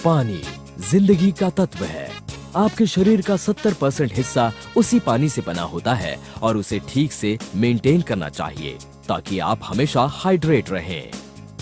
पानी जिंदगी का तत्व है। आपके शरीर का 70% हिस्सा उसी पानी से बना होता है और उसे ठीक से मेंटेन करना चाहिए ताकि आप हमेशा हाइड्रेट रहें।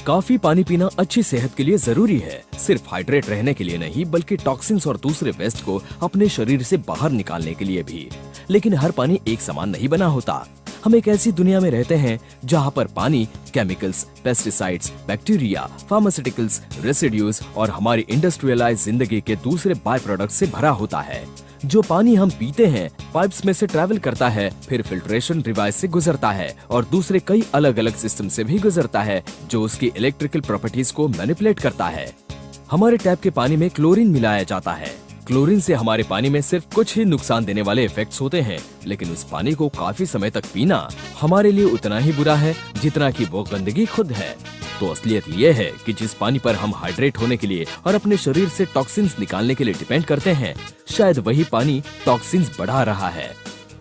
काफी पानी पीना अच्छी सेहत के लिए जरूरी है, सिर्फ हाइड्रेट रहने के लिए नहीं बल्कि टॉक्सिन्स और दूसरे वेस्ट को अपने शरीर से बाहर निकालने के लिए भी। लेकिन हर पानी एक समान नहीं बना होता। हम एक ऐसी दुनिया में रहते हैं जहाँ पर पानी chemicals, pesticides, bacteria, pharmaceuticals, residues और हमारी इंडस्ट्रियलाइज जिंदगी के दूसरे बाय प्रोडक्ट से भरा होता है। जो पानी हम पीते हैं पाइप्स में से ट्रैवल करता है, फिर फिल्ट्रेशन डिवाइस से गुजरता है और दूसरे कई अलग अलग सिस्टम से भी गुजरता है जो उसकी इलेक्ट्रिकल प्रॉपर्टीज को मैनिपुलेट करता है। हमारे टैप के पानी में क्लोरीन मिलाया जाता है। क्लोरीन से हमारे पानी में सिर्फ कुछ ही नुकसान देने वाले इफेक्ट्स होते हैं, लेकिन उस पानी को काफी समय तक पीना हमारे लिए उतना ही बुरा है जितना कि वो गंदगी खुद है। तो असलियत ये है कि जिस पानी पर हम हाइड्रेट होने के लिए और अपने शरीर से टॉक्सिन्स निकालने के लिए डिपेंड करते हैं, शायद वही पानी टॉक्सिन्स बढ़ा रहा है।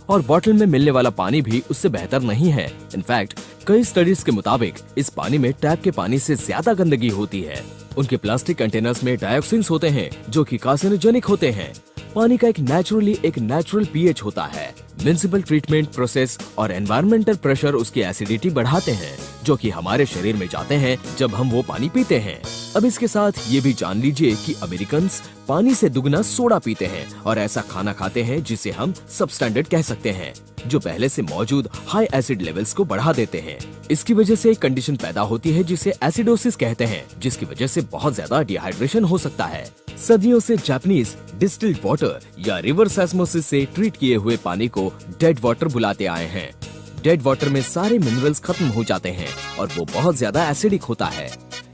और बॉटल में मिलने वाला पानी भी उससे बेहतर नहीं है। इनफैक्ट कई स्टडीज के मुताबिक इस पानी में टैप के पानी से ज्यादा गंदगी होती है। उनके प्लास्टिक कंटेनर्स में डायोक्सिन्स होते हैं जो कि कार्सिनोजेनिक होते हैं। पानी का एक नेचुरल पीएच होता है। म्युनिसिपल ट्रीटमेंट प्रोसेस और एनवायरमेंटल प्रेशर उसकी एसिडिटी बढ़ाते हैं जो कि हमारे शरीर में जाते हैं जब हम वो पानी पीते हैं। अब इसके साथ ये भी जान लीजिए कि अमेरिकन्स पानी से दुगना सोडा पीते हैं और ऐसा खाना खाते हैं जिसे हम सबस्टैंडर्ड कह सकते हैं, जो पहले से मौजूद हाई एसिड लेवल्स को बढ़ा देते हैं। इसकी वजह से एक कंडीशन पैदा होती है जिसे एसिडोसिस कहते हैं, जिसकी वजह से बहुत ज्यादा डिहाइड्रेशन हो सकता है। सदियों से जापानीज डिस्टिल्ड वाटर या रिवर्स ऑस्मोसिस से ट्रीट किए हुए पानी को डेड वाटर बुलाते आए हैं। डेड वाटर में सारे मिनरल्स खत्म हो जाते हैं और वो बहुत ज्यादा एसिडिक होता है।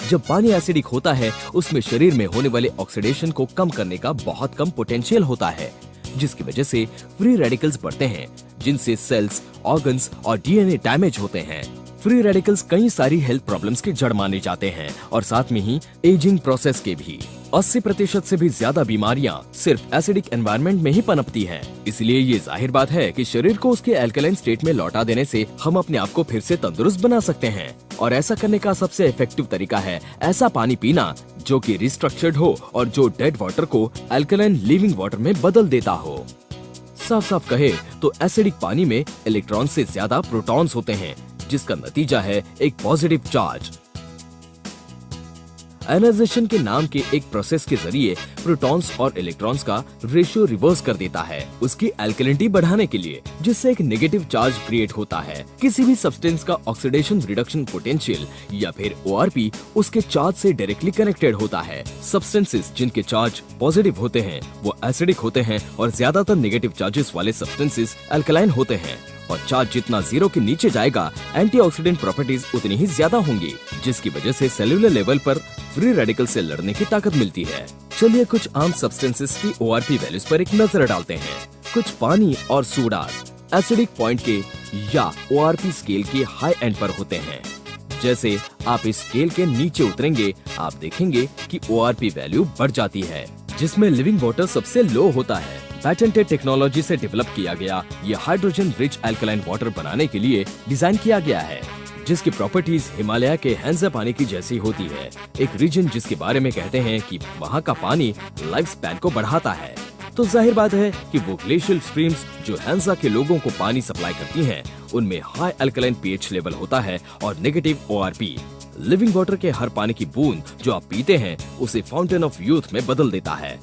जब पानी एसिडिक होता है उसमें शरीर में होने वाले ऑक्सीडेशन को कम करने का बहुत कम पोटेंशियल होता है, जिसकी वजह से फ्री रेडिकल्स बढ़ते हैं जिनसे सेल्स, ऑर्गन्स और डीएनए डैमेज होते हैं। फ्री रेडिकल्स कई सारी हेल्थ प्रॉब्लम्स के जड़ माने जाते हैं और साथ में ही एजिंग प्रोसेस के भी। 80% से भी ज्यादा बीमारियां सिर्फ एसिडिक एनवायरनमेंट में ही पनपती हैं। इसलिए ये जाहिर बात है कि शरीर को उसके अल्कलाइन स्टेट में लौटा देने से हम अपने आप को फिर से तंदुरुस्त बना सकते हैं। और ऐसा करने का सबसे इफेक्टिव तरीका है ऐसा पानी पीना जो कि रिस्ट्रक्चर्ड हो और जो डेड वाटर को अल्कलाइन लिविंग वाटर में बदल देता हो। साफ साफ कहे तो एसिडिक पानी में इलेक्ट्रॉन से ज्यादा प्रोटॉन्स होते हैं, जिसका नतीजा है एक पॉजिटिव चार्ज। आयनाइजेशन के नाम के एक प्रोसेस के जरिए प्रोटॉन्स और इलेक्ट्रॉन्स का रेशियो रिवर्स कर देता है उसकी अल्कलिनिटी बढ़ाने के लिए, जिससे एक नेगेटिव चार्ज क्रिएट होता है। किसी भी सब्सटेंस का ऑक्सीडेशन रिडक्शन पोटेंशियल या फिर ORP उसके चार्ज से डायरेक्टली कनेक्टेड होता है। सब्सटेंसेस जिनके चार्ज पॉजिटिव होते हैं वो एसिडिक होते हैं और ज्यादातर नेगेटिव चार्जेस वाले सब्सटेंसेस अल्कलाइन होते हैं। और चार्ज जितना जीरो के नीचे जाएगा एंटीऑक्सीडेंट प्रॉपर्टीज उतनी ही ज्यादा होंगी, जिसकी वजह से सेलुलर लेवल पर फ्री रेडिकल से लड़ने की ताकत मिलती है। चलिए कुछ आम सब्सटेंसेस की ORP वैल्यूज पर एक नजर डालते हैं। कुछ पानी और सोडास एसिडिक पॉइंट के या ORP स्केल के हाई एंड पर होते हैं। जैसे आप इस स्केल के नीचे उतरेंगे आप देखेंगे कि ORP वैल्यू बढ़ जाती है, जिसमें लिविंग वाटर सबसे लो होता है। पैटेंटेड टेक्नोलॉजी से डेवलप किया गया ये हाइड्रोजन रिच अल्कलाइन वाटर बनाने के लिए डिजाइन किया गया है, जिसकी प्रॉपर्टीज हिमालय के हैंजा पानी की जैसी होती है। एक रीजन जिसके बारे में कहते हैं कि वहाँ का पानी लाइफ स्पैन को बढ़ाता है। तो जाहिर बात है कि वो ग्लेशियल स्ट्रीम्स जो हैंजा के लोगों को पानी सप्लाई करती हैं, उनमें हाई अल्कलाइन पीएच लेवल होता है और नेगेटिव ORP। लिविंग वाटर के हर पानी की बूंद जो आप पीते हैं उसे फाउंटेन ऑफ यूथ में बदल देता है।